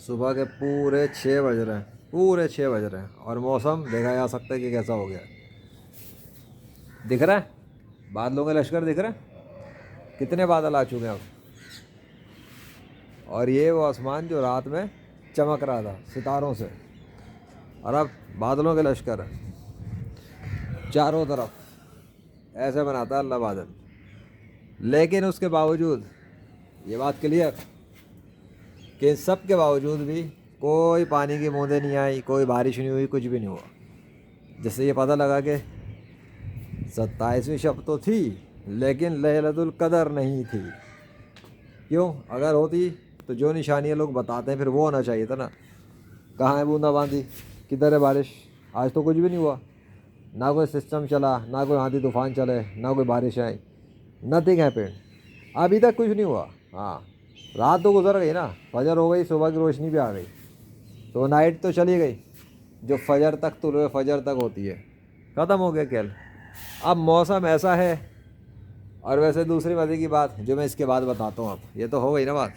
صبح کے پورے 6 بج رہے ہیں، پورے 6 بج رہے ہیں، اور موسم دیکھا جا سکتا ہے کہ کیسا ہو گیا ہے۔ دکھ رہا ہے بادلوں کے لشکر دکھ رہے ہیں، کتنے بادل آ چکے ہیں اب، اور یہ وہ آسمان جو رات میں چمک رہا تھا ستاروں سے، اور اب بادلوں کے لشکر ہیں چاروں طرف۔ ایسے بناتا ہے اللہ بادل، لیکن اس کے باوجود یہ بات کلیئر کہ سب کے باوجود بھی کوئی پانی کی بوندیں نہیں آئی، کوئی بارش نہیں ہوئی، کچھ بھی نہیں ہوا، جس سے یہ پتہ لگا کہ 27ویں شب تو تھی لیکن لیلۃ القدر نہیں تھی۔ کیوں؟ اگر ہوتی تو جو نشانیاں لوگ بتاتے ہیں پھر وہ ہونا چاہیے تھا نا۔ کہاں ہے بوندا باندی؟ کدھر ہے بارش؟ آج تو کچھ بھی نہیں ہوا، نہ کوئی سسٹم چلا، نہ کوئی آندھی طوفان چلے، نہ کوئی بارش آئی، نتھنگ ہیپن، ابھی تک کچھ نہیں ہوا۔ ہاں، رات تو گزر گئی نا، فجر ہو گئی، صبح کی روشنی بھی آ گئی، تو نائٹ تو چلی گئی جو فجر تک، طلوع فجر تک ہوتی ہے، ختم ہو گیا کھیل۔ اب موسم ایسا ہے، اور ویسے دوسری مزے کی بات جو میں اس کے بعد بتاتا ہوں، اب یہ تو ہو گئی نا بات۔